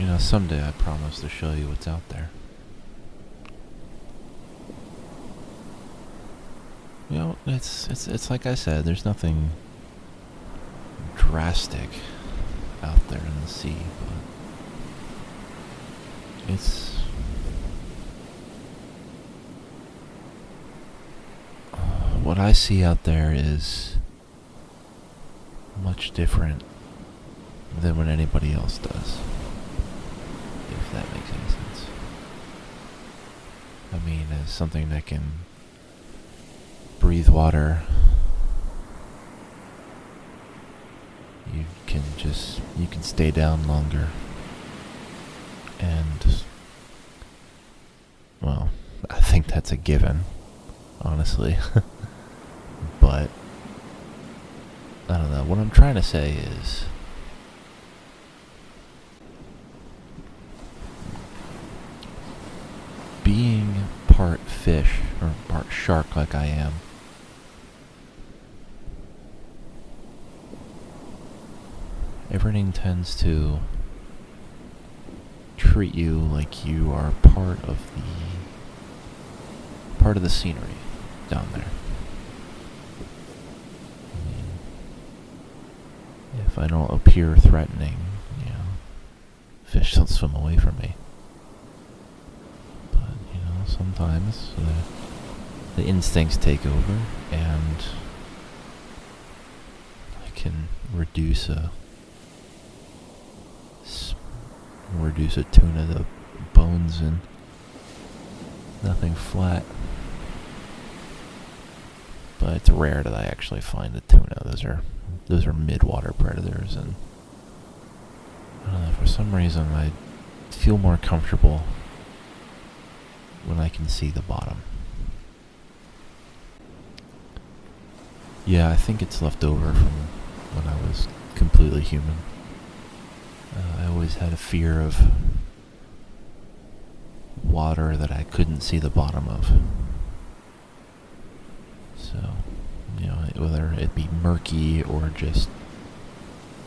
You know, someday I promise to show you what's out there. You know, it's like I said, there's nothing drastic out there in the sea, but it's what I see out there is much different than what anybody else does, if that makes any sense. I mean, as something that can breathe water, you can stay down longer, and well, I think that's a given, honestly. But I don't know, what I'm trying to say is being part fish or part shark like I am, everything tends to treat you like you are part of the scenery down there. I mean, if I don't appear threatening, you know, fish don't swim away from me. But, you know, sometimes the instincts take over, and I can reduce a tuna to bones and nothing flat. But it's rare that I actually find a tuna. Those are mid-water predators, and I don't know, for some reason I feel more comfortable when I can see the bottom. Yeah, I think it's left over from when I was completely human. I always had a fear of water that I couldn't see the bottom of. So, you know, whether it be murky or just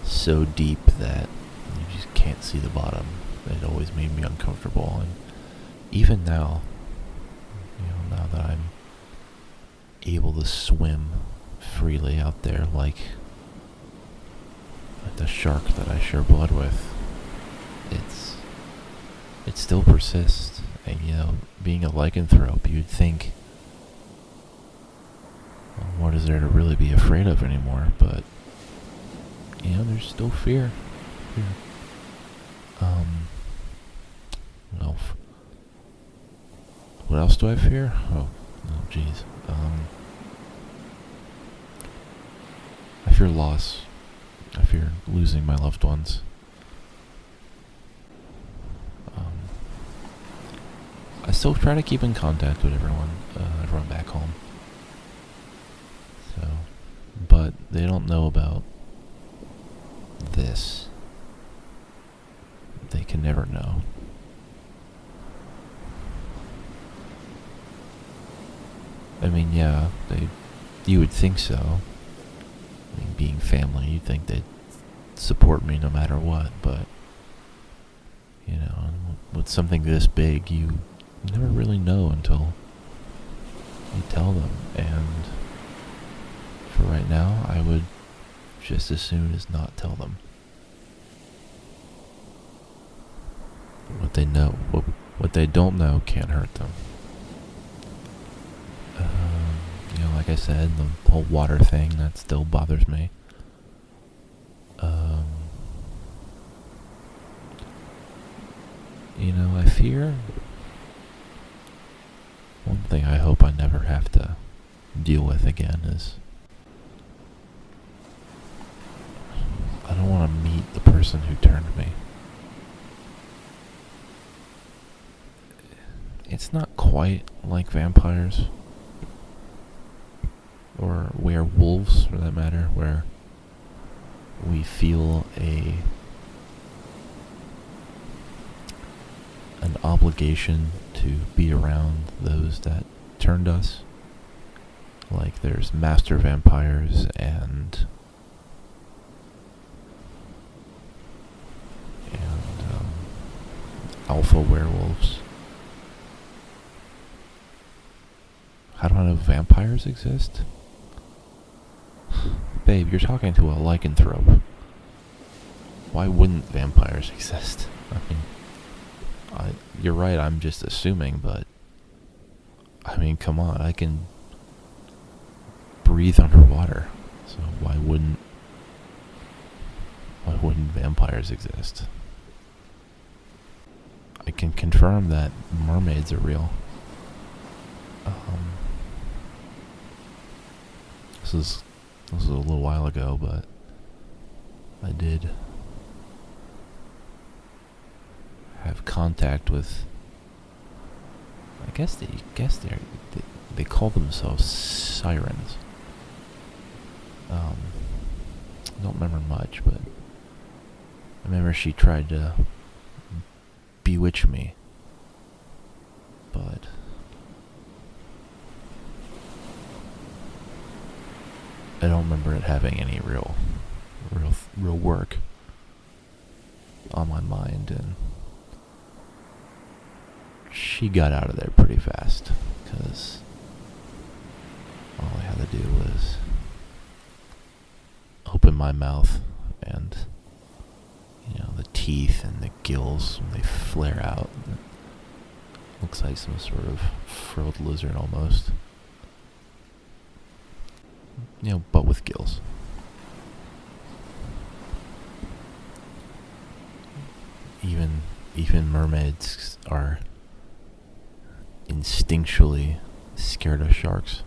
so deep that you just can't see the bottom, it always made me uncomfortable. And even now, you know, now that I'm able to swim freely out there like the shark that I share blood with, it still persists. And, you know, being a lycanthrope, you'd think, well, what is there to really be afraid of anymore? But, you know, there's still fear. Well, what else do I fear? Oh, jeez. I fear loss. I fear losing my loved ones. I still try to keep in contact with everyone back home. So, but they don't know about this. They can never know. I mean, yeah, you would think so. I mean, being family, you'd think they'd support me no matter what, but, you know, with something this big, you never really know until you tell them. And for right now, I would just as soon as not tell them. What they know, what they don't know can't hurt them. You know, like I said, the whole water thing, that still bothers me. You know, I fear one thing I hope I never have to deal with again is I don't want to meet the person who turned me. It's not quite like vampires or werewolves, for that matter, where we feel an obligation to be around those that turned us. Like there's master vampires and alpha werewolves. How do I know vampires exist? Babe, you're talking to a lycanthrope. Why wouldn't vampires exist? I mean, you're right, I'm just assuming, but I mean, come on, I can breathe underwater, so why wouldn't vampires exist? I can confirm that mermaids are real. This was a little while ago, but I did have contact with, I guess they call themselves sirens. I don't remember much, but I remember she tried to bewitch me, but I don't remember it having any real work on my mind, and she got out of there pretty fast, because all I had to do was open my mouth, and the teeth and the gills, when they flare out, it looks like some sort of frilled lizard almost. But with gills. Even mermaids are instinctually scared of sharks.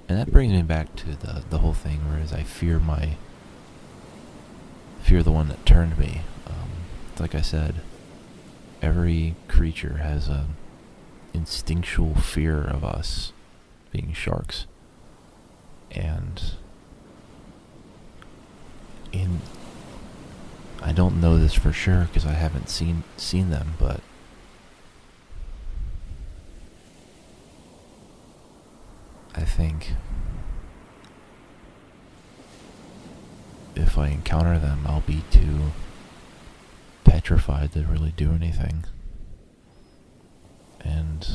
And that brings me back to the whole thing, whereas I fear the one that turned me. Like I said, every creature has a instinctual fear of us being sharks. And I don't know this for sure because I haven't seen them, but I think if I encounter them, I'll be too petrified to really do anything. And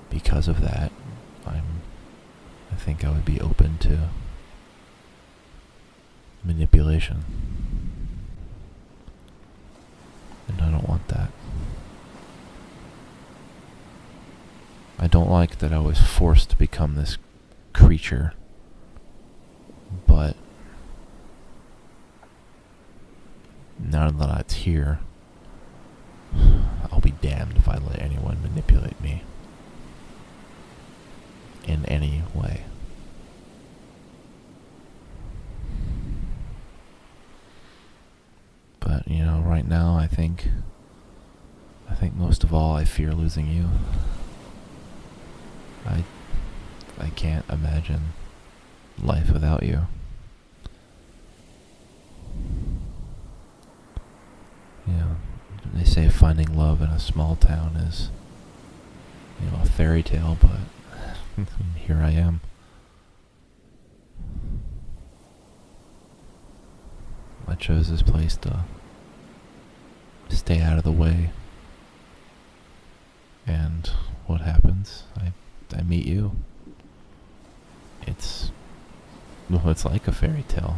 because of that, I think I would be open to manipulation. And I don't want that. I don't like that I was forced to become this creature, but now that it's here, I'll be damned if I let anyone manipulate me in any way. But right now I think most of all I fear losing you. I can't imagine life without you. They say finding love in a small town is a fairy tale, but here I am. I chose this place to stay out of the way. And what happens? I meet you. It's like a fairy tale.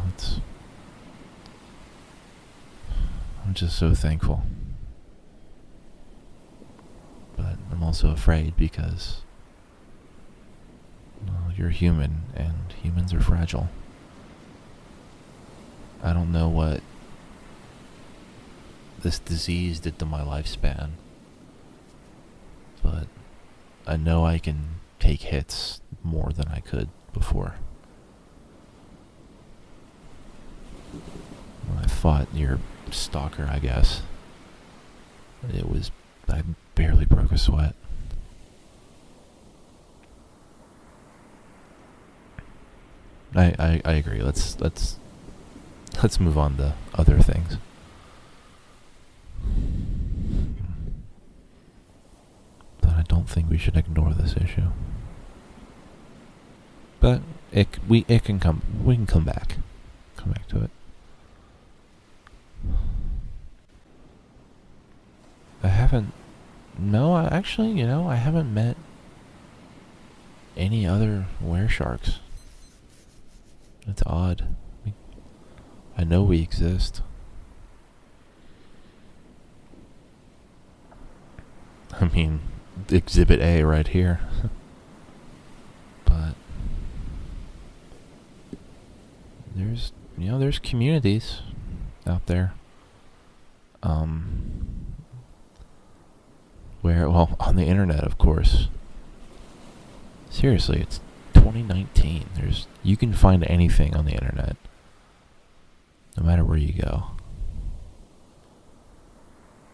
I'm just so thankful. But I'm also afraid because you're human and humans are fragile. I don't know what this disease did to my lifespan, but I know I can take hits more than I could before. When I fought your stalker, I guess, I barely broke a sweat. I agree. Let's move on to other things. But I don't think we should ignore this issue. But we can come back to it. haven't. No, actually, I haven't met any other weresharks. It's odd. I know we exist. I mean, Exhibit A right here. But there's communities out there. Where, well, on the internet, of course. Seriously, it's 2019. You can find anything on the internet, no matter where you go.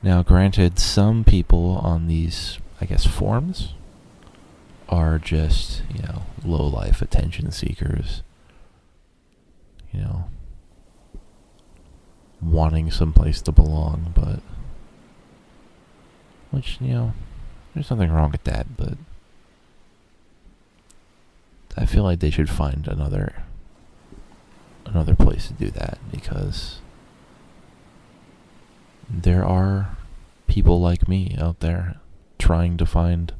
Now, granted, some people on these, I guess, forums are just, low-life attention seekers. Wanting someplace to belong, but which, there's nothing wrong with that, but I feel like they should find another place to do that, because there are people like me out there trying to find,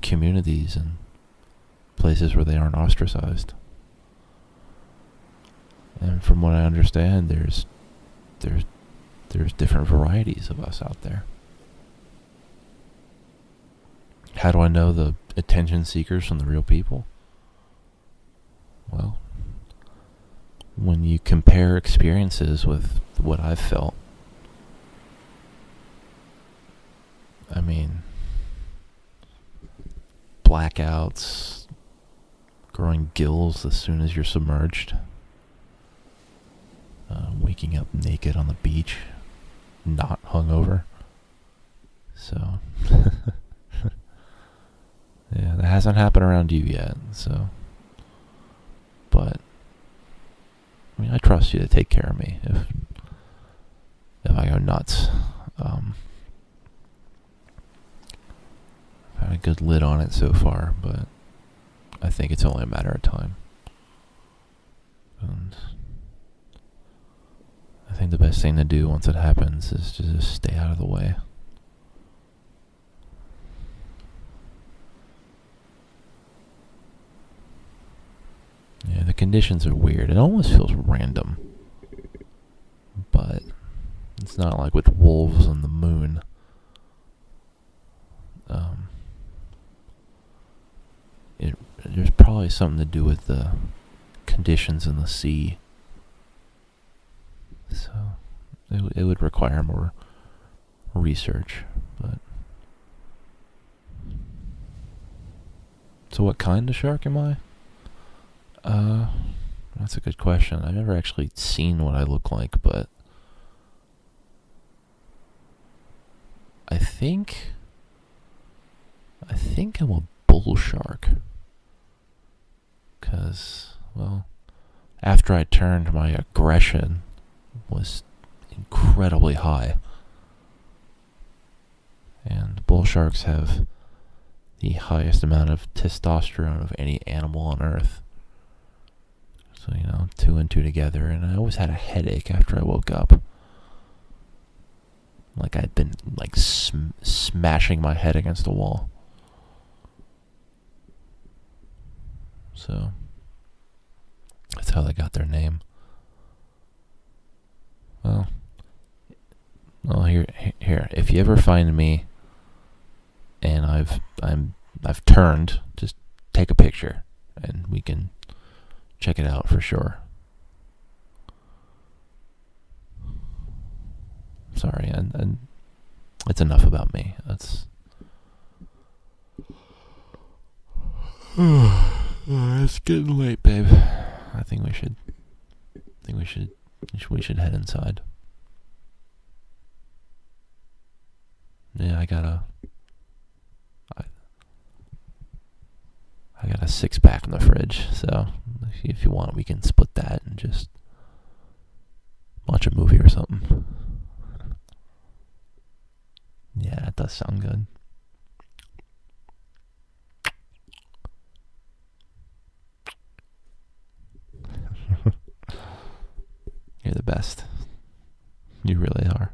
communities and places where they aren't ostracized. And from what I understand, there's different varieties of us out there. How do I know the attention seekers from the real people? Well, when you compare experiences with what I've felt, I mean, blackouts, growing gills as soon as you're submerged, waking up naked on the beach, not hungover. So, yeah, that hasn't happened around you yet, so. But, I mean, I trust you to take care of me if I go nuts. I've had a good lid on it so far, but I think it's only a matter of time. And I think the best thing to do once it happens is to just stay out of the way. Yeah, the conditions are weird. It almost feels random. But it's not like with wolves on the moon. There's probably something to do with the conditions in the sea. So it would require more research. But so what kind of shark am I? That's a good question. I've never actually seen what I look like, but I think I'm a bull shark. 'Cause, well, after I turned, my aggression was incredibly high. And bull sharks have the highest amount of testosterone of any animal on Earth. So, 2 and 2 together, and I always had a headache after I woke up. Like I'd been, smashing my head against a wall. So, that's how they got their name. Well, here. If you ever find me, and I've turned, just take a picture, and we can check it out for sure. Sorry, and it's enough about me. That's. It's getting late, babe. I think we should head inside. Yeah, I got a 6-pack in the fridge, so if you want, we can split that and just watch a movie or something. Yeah, it does sound good. You're the best. You really are.